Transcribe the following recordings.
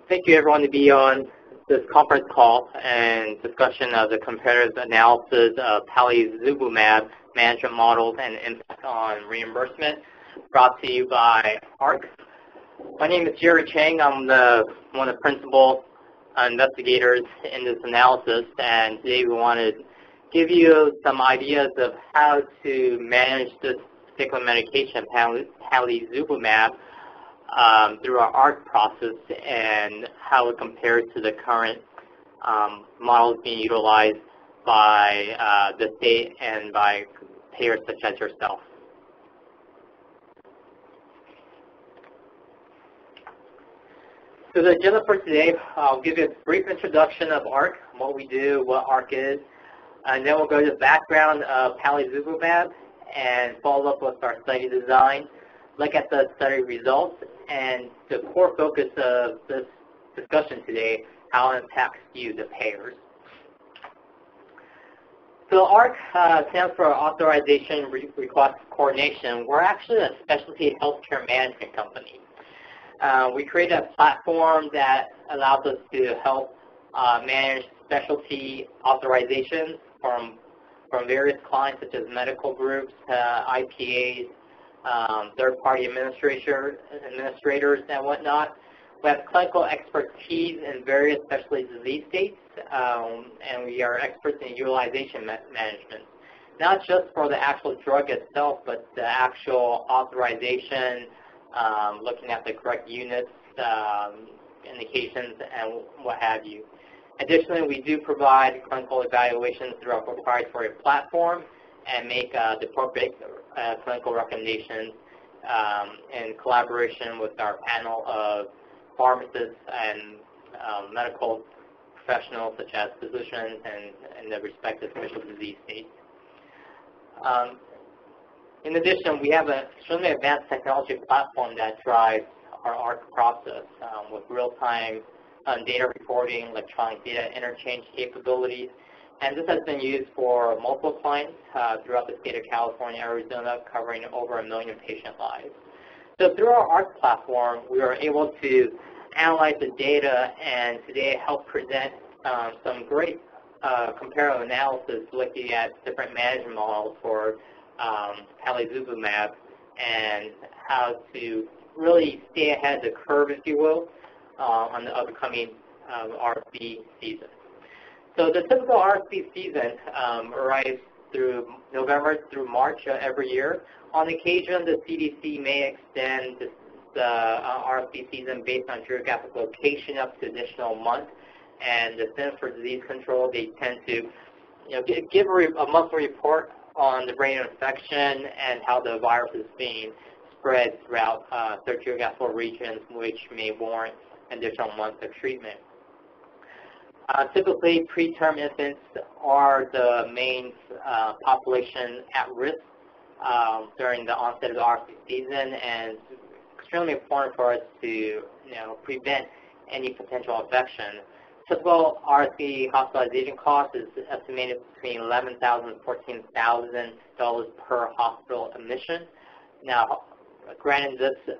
Thank you, everyone, to be on this conference call and discussion of the comparative analysis of Palivizumab management models and impact on reimbursement, brought to you by ARC. My name is Chang. I'm one of the principal investigators in this analysis, and today we want to give you some ideas of how to manage this particular medication, Palivizumab, through our ARC process and how it compares to the current models being utilized by the state and by payers such as yourself. So the agenda for today, I'll give you a brief introduction of ARC, what we do, what ARC is, and then we'll go to the background of Palivizumab and follow up with our study design, look at the study results, and the core focus of this discussion today, how it impacts you, the payers. So ARC stands for Authorization Request Coordination. We're actually a specialty healthcare management company. We created a platform that allows us to help manage specialty authorizations from various clients such as medical groups, IPAs, third-party administrators and whatnot. We have clinical expertise in various specialty disease states, and we are experts in utilization management, not just for the actual drug itself, but the actual authorization, looking at the correct units, indications, and what have you. Additionally, we do provide clinical evaluations through our proprietary platform and make the appropriate clinical recommendations in collaboration with our panel of pharmacists and medical professionals such as physicians and the respective special disease states. In addition, we have an extremely advanced technology platform that drives our ARC process with real-time data reporting, electronic data interchange capabilities. And this has been used for multiple clients throughout the state of California, Arizona, covering over 1 million patient lives. So through our ARC platform, we are able to analyze the data and today help present some great comparative analysis looking at different management models for Palivizumab and how to really stay ahead of the curve, if you will, on the upcoming RSV season. So the typical RSV season arrives through November through March every year. On occasion, the CDC may extend the RSV season based on geographic location up to additional month. And the Center for Disease Control, they tend to give a monthly report on the rate of infection and how the virus is being spread throughout their geographical regions, which may warrant additional months of treatment. Typically, preterm infants are the main population at risk during the onset of the RSV season, and it's extremely important for us to prevent any potential infection. Typical RSV hospitalization cost is estimated between $11,000 and $14,000 per hospital admission. Now, granted, this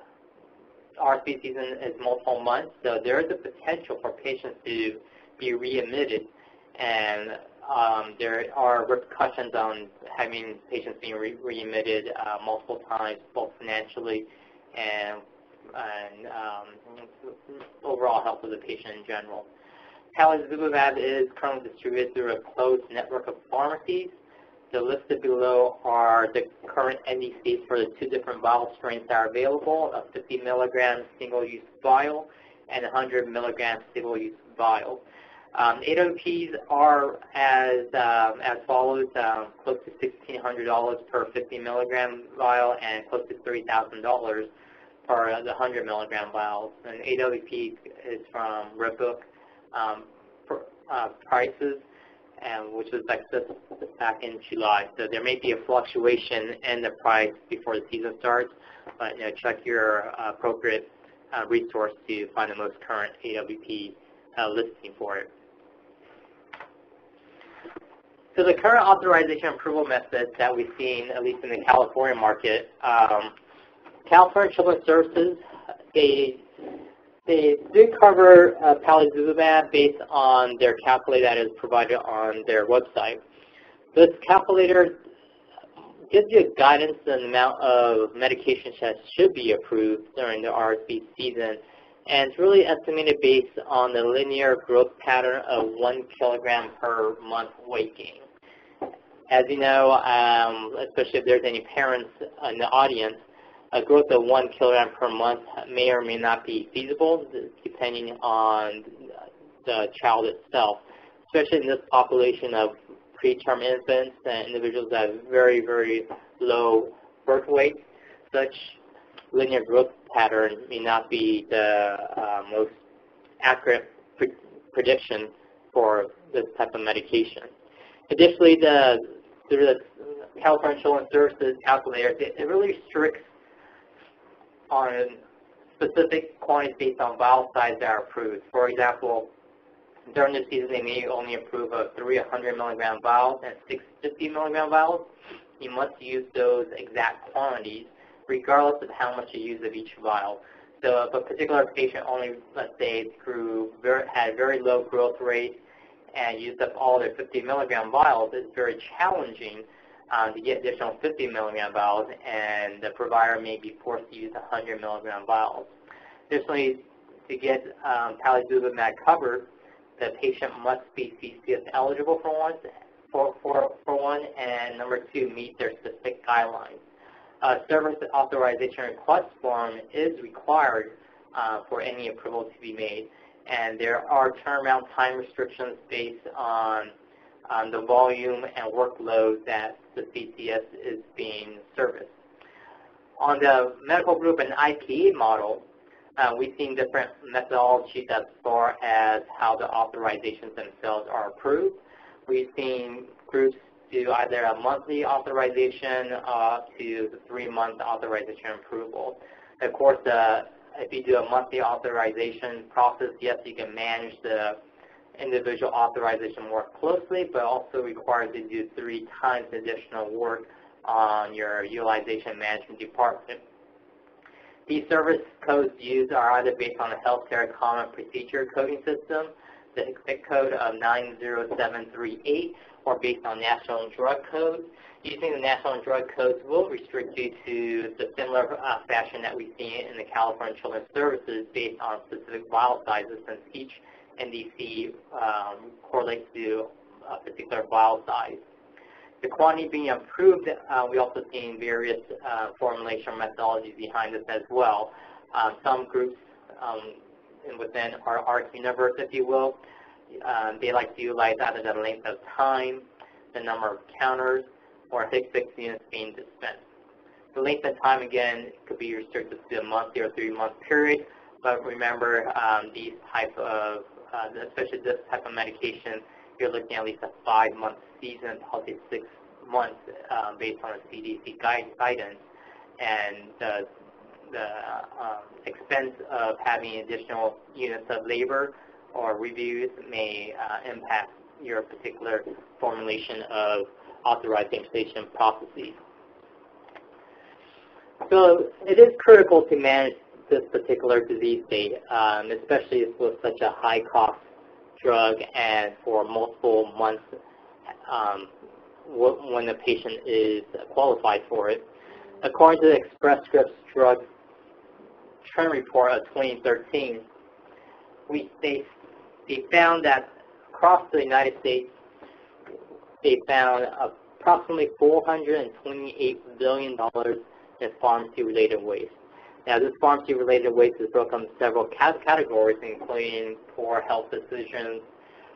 RSV season is multiple months, so there is a potential for patients to be readmitted, and there are repercussions on having patients being readmitted multiple times, both financially and overall health of the patient in general. Palivizumab is currently distributed through a closed network of pharmacies. The listed below are the current NDCs for the 2 different vial strains that are available, a 50 milligram single-use vial and 100 milligram single-use vial. AWPs are as follows, close to $1,600 per 50 milligram vial and close to $3,000 for the 100 milligram vials. And AWP is from Redbook prices, which was back in July. So there may be a fluctuation in the price before the season starts, but check your appropriate resource to find the most current AWP listing for it. So the current authorization approval methods that we've seen, at least in the California market, California Children's Services, they They do cover Palivizumab based on their calculator that is provided on their website. This calculator gives you guidance on the amount of medications that should be approved during the RSV season, and it's really estimated based on the linear growth pattern of 1 kilogram per month weight gain. As you know, especially if there's any parents in the audience, a growth of 1 kilogram per month may or may not be feasible depending on the child itself, especially in this population of preterm infants and individuals that have very, very low birth weight. Such linear growth pattern may not be the most accurate prediction for this type of medication. Additionally, through the California Children's Services calculator, it really restricts on specific quantities based on vial size that are approved. For example, during the season, they may only approve of 300 milligram vials and 650 milligram vials. You must use those exact quantities, regardless of how much you use of each vial. So if a particular patient only, let's say, had very low growth rate and used up all their 50 milligram vials, it's very challenging to get additional 50 milligram vials, and the provider may be forced to use 100 milligram vials. Additionally, to get Palivizumab covered, the patient must be CCS eligible for one, and number 2, meet their specific guidelines. Service authorization request form is required for any approval to be made, and there are turnaround time restrictions based on the volume and workload that the CCS is being serviced. On the medical group and IPA model, we've seen different methodologies as far as how the authorizations themselves are approved. We've seen groups do either a monthly authorization to the 3-month authorization approval. Of course, if you do a monthly authorization process, yes, you can manage the individual authorization more closely, but also requires you to do 3 times additional work on your utilization management department. These service codes used are either based on the Healthcare Common Procedure Coding System, the HCPCS code of 90738, or based on national drug codes. Using the national drug codes will restrict you to the similar fashion that we see in the California Children's Services based on specific vial sizes, since each NDC correlates to a particular vial size. The quantity being approved, we also seen various formulation methodologies behind this as well. Some groups within our ARC universe, if you will, they like to utilize either the length of time, the number of counters, or HCPCS units being dispensed. The length of time, again, could be restricted to a monthly or 3-month period, but remember these type of, especially this type of medication, you're looking at least a 5-month season, probably 6 months based on the CDC guidance, and the expense of having additional units of labor or reviews may impact your particular formulation of authorization processes. So it is critical to manage this particular disease state, especially with such a high-cost drug and for multiple months when the patient is qualified for it. According to the Express Scripts Drug Trend Report of 2013, they found that across the United States, they found approximately $428 billion in pharmacy-related waste. Now, this pharmacy-related waste is broken into several categories, including poor health decisions,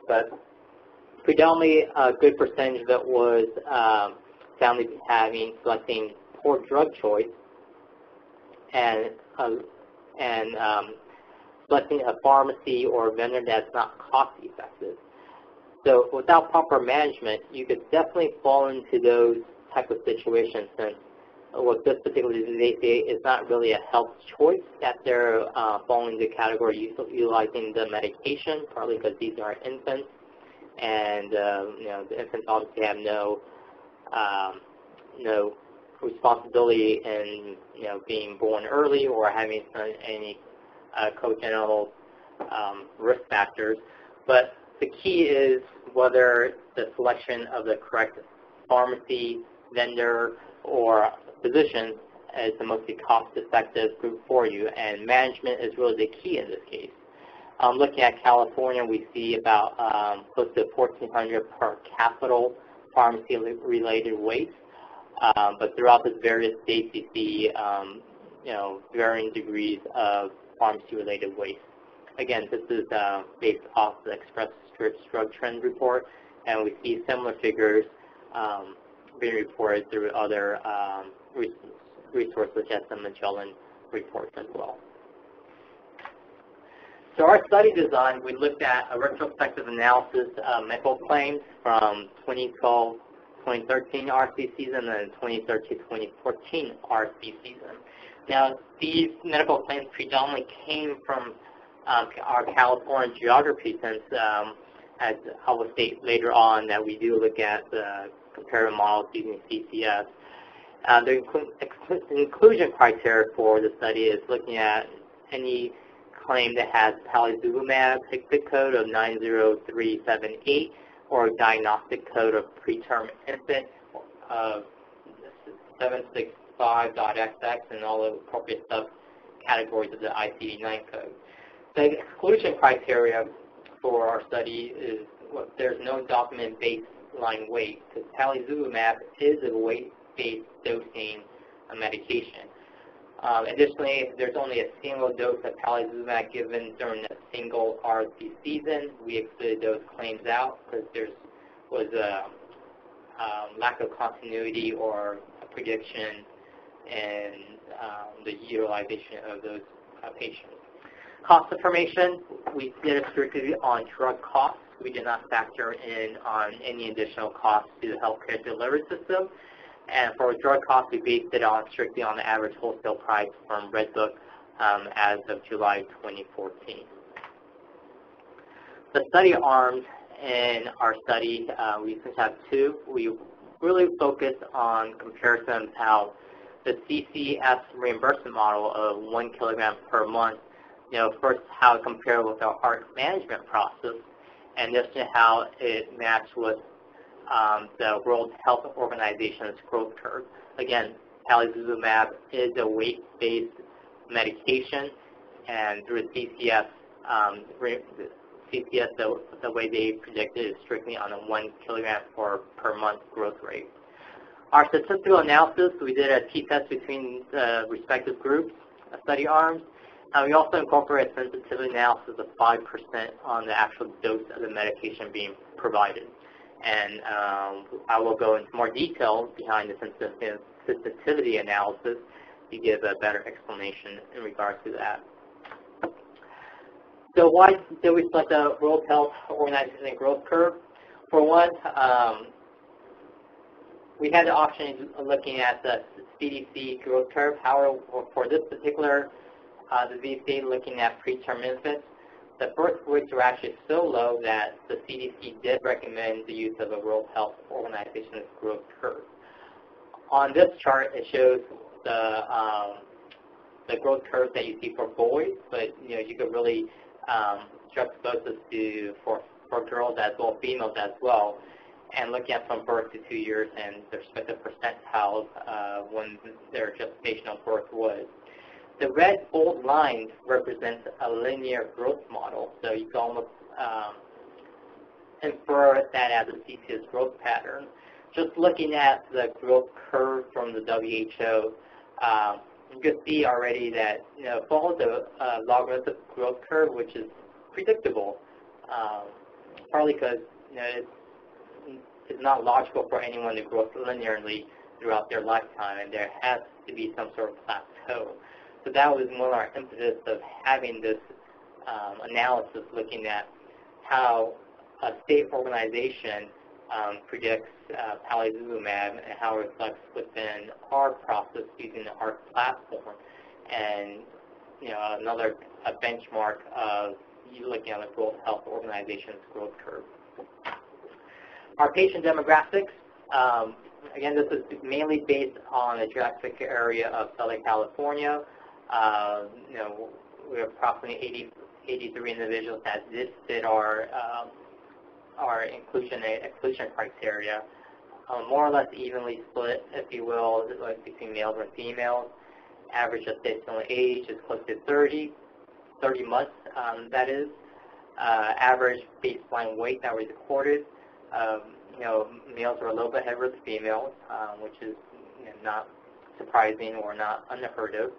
but predominantly a good percentage of it was found to be selecting poor drug choice and selecting a pharmacy or vendor that's not cost-effective. So without proper management, you could definitely fall into those type of situations, since with this particular disease, it's not really a health choice that they're falling into the category utilizing the medication, partly because these are infants, and the infants obviously have no responsibility in being born early or having any congenital risk factors. But the key is whether the selection of the correct pharmacy, vendor, or physician is the most cost-effective group for you, and management is really the key in this case. Looking at California, we see about close to $1,400 per capita pharmacy-related waste. But throughout the various states, you see varying degrees of pharmacy-related waste. Again, this is based off the Express Scripts Drug Trend Report, and we see similar figures being reported through other resources such as the Magellan reports as well. So our study design, we looked at a retrospective analysis of medical claims from 2012-2013 RC season and 2013-2014 RC season. Now, these medical claims predominantly came from our California geography, since, as I will state later on, that we do look at the comparative models using CCS. The inclusion criteria for the study is looking at any claim that has Palivizumab HCPCS code of 90378 or diagnostic code of preterm infant of 765.XX and all the appropriate subcategories of the ICD-9 code. The exclusion criteria for our study is there's no documented baseline weight, because Palivizumab is a weight-based dosing medication. Additionally, there's only a single dose of Palivizumab given during a single RC season. We excluded those claims out because there was a lack of continuity or a prediction in the utilization of those patients. Cost information, we did it strictly on drug costs. We did not factor in on any additional costs to the healthcare delivery system. And for drug costs, we based it on strictly on the average wholesale price from Redbook as of July 2014. The study arms in our study, we just have two. We really focused on comparison of how the CCS reimbursement model of 1 kilogram per month, first how it compared with our ARC management process, and just how it matched with the World Health Organization's growth curve. Again, Palivizumab is a weight-based medication, and through CCS, the way they predicted is strictly on a 1 kilogram per month growth rate. Our statistical analysis, we did a t-test between the respective groups, study arms. We also incorporate a sensitivity analysis of 5% on the actual dose of the medication being provided. And I will go into more detail behind the sensitivity analysis to give a better explanation in regards to that. So why did we select the World Health Organization growth curve? For one, we had the option of looking at the CDC growth curve. However, for this particular disease state, looking at preterm infants, the birth rates were actually so low that the CDC did recommend the use of a World Health Organization's growth curve. On this chart, it shows the growth curve that you see for boys, but you could really juxtapose this to for girls as well, females as well, and looking at from birth to 2 years and the respective percentiles when their gestational birth was. The red bold line represents a linear growth model, so you can almost infer that as a CCS growth pattern. Just looking at the growth curve from the WHO, you can see already that it follows a logarithmic growth curve, which is predictable, partly because it's not logical for anyone to grow linearly throughout their lifetime, and there has to be some sort of plateau. So that was one of our impetus of having this analysis, looking at how a state organization predicts Palivizumab and how it reflects within our process using the ARC platform, and another benchmark of looking at the World Health Organization's growth curve. Our patient demographics, again, this is mainly based on the geographic area of Southern California. have approximately 83 individuals that did fit our inclusion and exclusion criteria. More or less evenly split, if you will, like between males and females. Average gestational age is close to 30 months, that is. Average baseline weight that was recorded, males were a little bit heavier than females, which is not surprising or not unheard of.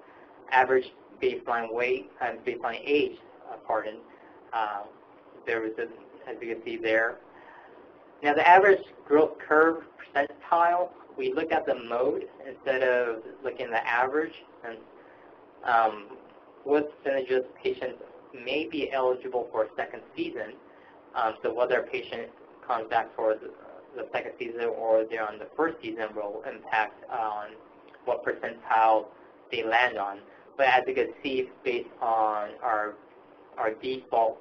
Average baseline weight and baseline age, there was, as you can see there. Now the average growth curve percentile, we look at the mode instead of looking at the average. And what percentage of patients may be eligible for a second season. So whether a patient comes back for the second season or they're on the first season will impact on what percentile they land on. But as you can see, based on our default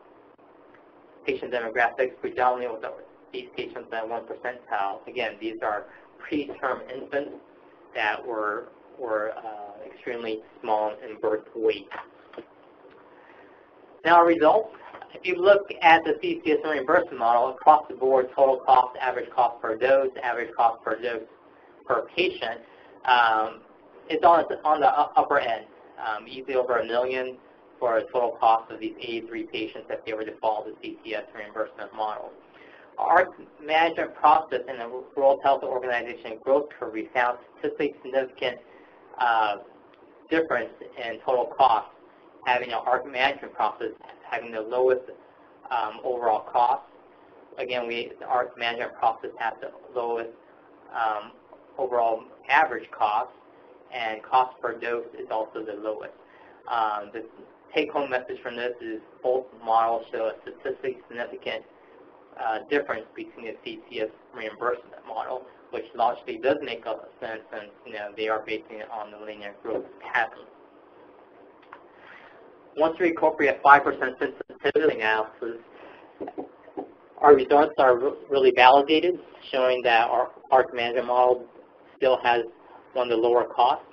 patient demographics, predominantly with these patients at 1 percentile, again, these are preterm infants that were extremely small in birth weight. Now our results, if you look at the CCS reimbursement model, across the board, total cost, average cost per dose, average cost per dose per patient, it's on the upper end, easily over $1 million for a total cost of these 83 patients if they were to follow the CCS reimbursement model. Our management process in the World Health Organization growth curve, we found statistically significant difference in total cost, having our management process having the lowest overall cost. Again, our management process has the lowest overall average cost, and cost per dose is also the lowest. The take-home message from this is both models show a statistically significant difference between the CCS reimbursement model, which logically does make a sense since they are basing it on the linear growth pattern. Once we incorporate a 5% sensitivity analysis, our results are really validated, showing that our ARC management model still has one of the lower costs.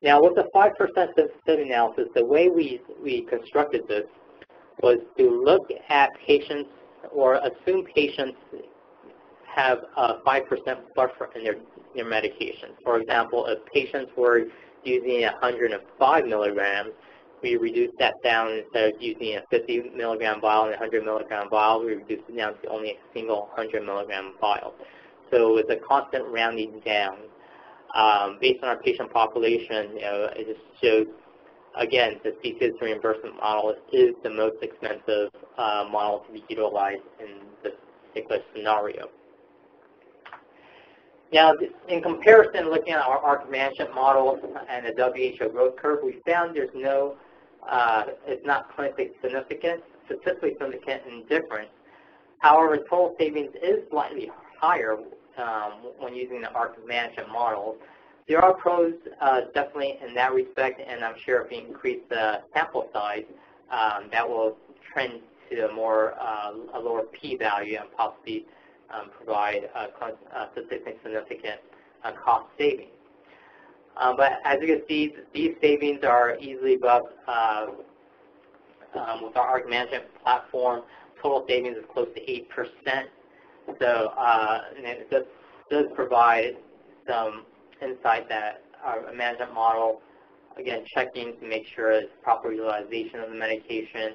Now, with the 5% sensitivity analysis, the way we constructed this was to look at patients or assume patients have a 5% buffer in their medication. For example, if patients were using 105 milligrams, we reduced that down. Instead of using a 50 milligram vial and a 100 milligram vial, we reduced it down to only a single 100 milligram vial. So it's a constant rounding down. Based on our patient population, it just shows, again, the CCS reimbursement model is the most expensive model to be utilized in this particular scenario. Now, in comparison, looking at our ARC management model and the WHO growth curve, we found there's no, it's not clinically significant, statistically significant in difference. However, total savings is slightly higher when using the ARC management model. There are pros definitely in that respect, and I'm sure if we increase the sample size, that will trend to a lower p-value and possibly provide statistically significant cost savings. But as you can see, these savings are easily above with our ARC management platform. Total savings is close to 8%. So it does provide some insight that our management model, again, checking to make sure it's proper utilization of the medication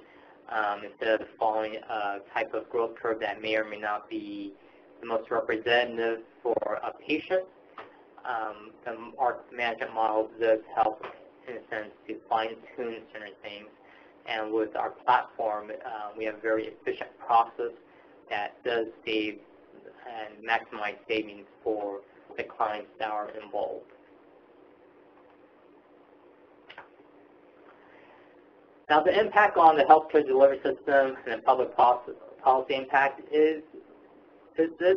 instead of following a type of growth curve that may or may not be the most representative for a patient. Our management model does help, in a sense, to fine-tune certain things. And with our platform, we have a very efficient process that does save and maximize savings for the clients that are involved. Now, the impact on the healthcare delivery system and the public policy impact is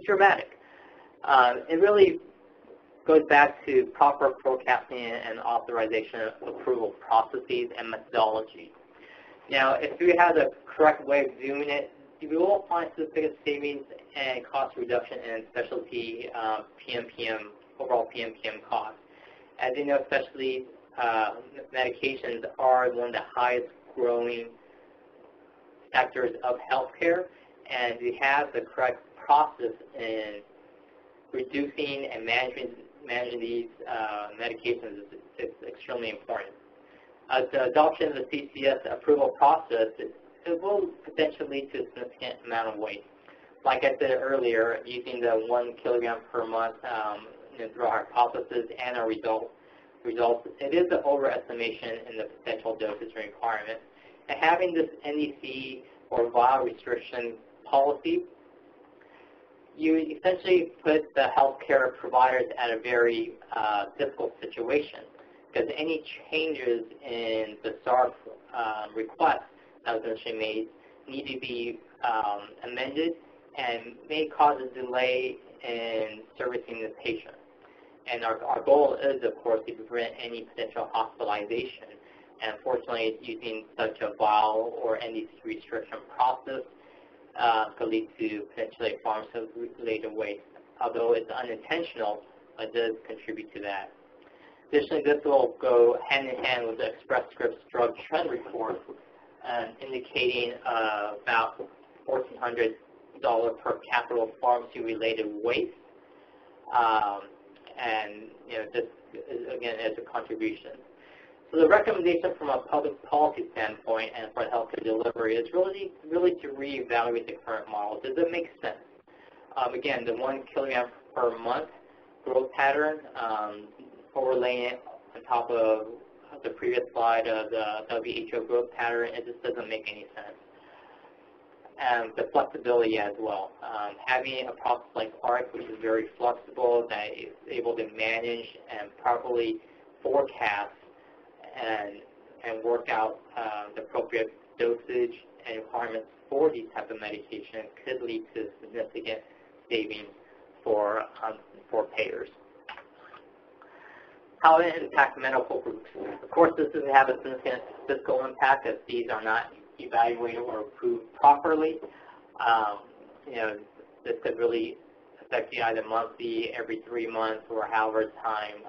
dramatic. It really goes back to proper forecasting and authorization approval processes and methodology. Now, if we have the correct way of doing it, we will find significant savings and cost reduction in specialty overall PMPM costs. As you know, especially medications are one of the highest growing sectors of healthcare, and to have the correct process in reducing and managing these medications is extremely important. The adoption of the CCS approval process, it will potentially lead to a significant amount of waste. Like I said earlier, using the 1 kilogram per month through our hypothesis and our results, it is an overestimation in the potential dosage requirement. And having this NDC or vial restriction policy, you essentially put the healthcare providers at a very difficult situation, because any changes in the SARF request that was initially made need to be amended and may cause a delay in servicing the patient. And our goal is, of course, to prevent any potential hospitalization. And unfortunately, using such a vial or NDC restriction process could lead to potentially pharmaceutical-related waste. Although it's unintentional, it does contribute to that. Additionally, this will go hand-in-hand with the Express Scripts drug trend report, indicating about $1,400 per capita pharmacy-related waste. And this again is a contribution. So the recommendation from a public policy standpoint and for healthcare delivery is really to reevaluate the current model. Does it make sense? Again, the 1 kilogram per month growth pattern, overlaying it on top of the previous slide of the WHO growth pattern, it just doesn't make any sense. And the flexibility as well. Having a process like ARC, which is very flexible, that is able to manage and properly forecast and work out the appropriate dosage and requirements for these type of medication could lead to significant savings for payers. How it impacts medical groups. Of course, this doesn't have a significant fiscal impact if these are not evaluated or approved properly. This could really affect you either monthly, every 3 months, or however time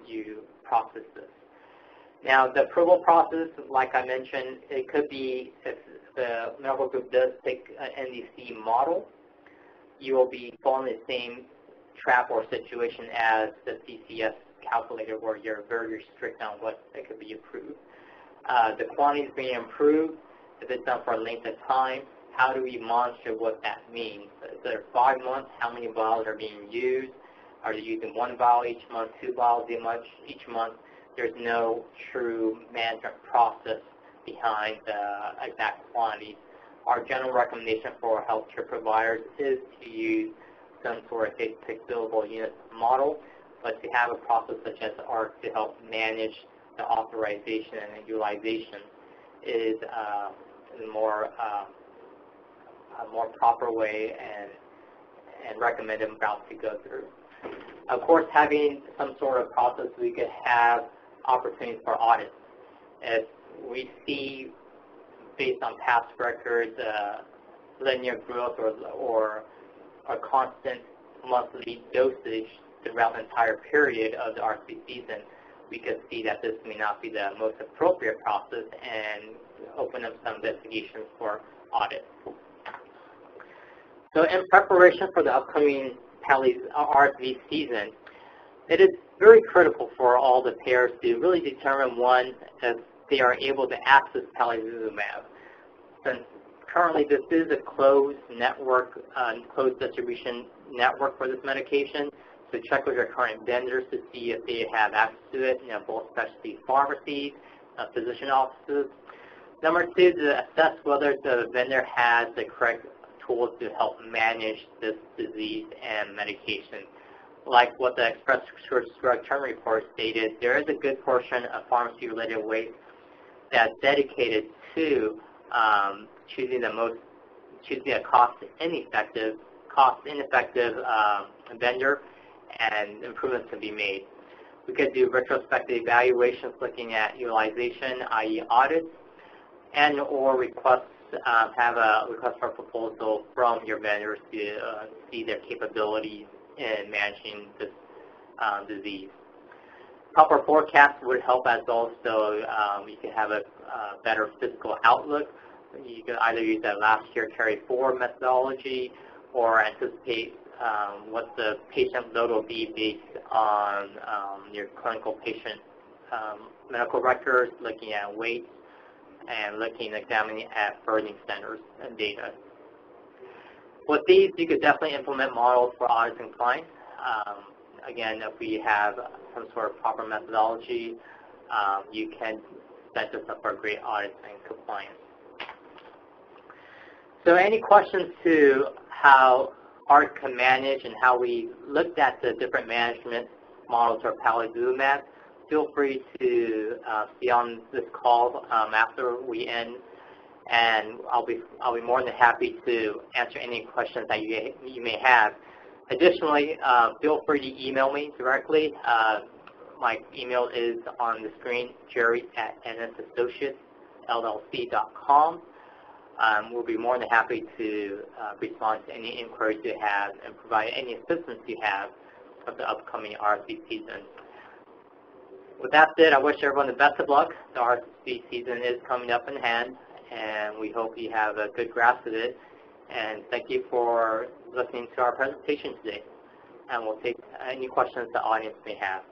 you process this. Now, the approval process, like I mentioned, it could be, if the medical group does take an NDC model, you will be following the same trap or situation as the CCS calculator, where you're very strict on what it could be approved. The quantity is being improved. If it's done for a length of time, how do we monitor what that means? Is there 5 months? How many vials are being used? Are they using 1 vial each month, 2 vials each month? There's no true management process behind the exact quantities. Our general recommendation for healthcare providers is to use some sort of basic billable unit model, but to have a process such as ARC to help manage the authorization and utilization is a more proper way and recommended route to go through. Of course, having some sort of process, we could have opportunities for audits. If we see, based on past records, linear growth or a constant monthly dosage throughout the entire period of the RC season, we could see that this may not be the most appropriate process and open up some investigations for audit. So in preparation for the upcoming RSV season, it is very critical for all the payers to really determine, one, if they are able to access Palivizumab. Since currently this is a closed network, closed distribution network for this medication, so check with your current vendors to see if they have access to it, both specialty pharmacies, physician offices. Number 2, to assess whether the vendor has the correct tools to help manage this disease and medication. Like what the Express Scripts drug trend report stated, there is a good portion of pharmacy-related waste that's dedicated to choosing a cost-ineffective vendor, and improvements can be made. We could do retrospective evaluations looking at utilization, i.e. audits, and or have a request for proposal from your vendors to see their capabilities in managing this disease. proper forecast would help as well, so you can have a better physical outlook. You can either use that last year carry forward methodology or anticipate what the patient load will be based on your clinical patient medical records, looking at weight, and examining at birthing centers and data. With these, you could definitely implement models for audits and compliance. Again, if we have some sort of proper methodology, you can set this up for great audits and compliance. So any questions to how ARC can manage and how we looked at the different management models for Palivizumab, feel free to be on this call after we end, and I'll be more than happy to answer any questions that you may have. Additionally, feel free to email me directly. My email is on the screen, jerry@nsassociatesllc.com. We'll be more than happy to respond to any inquiries you have and provide any assistance you have of the upcoming RSV season. With that said, I wish everyone the best of luck. The RSV season is coming up in hand, and we hope you have a good grasp of it. And thank you for listening to our presentation today. And we'll take any questions the audience may have.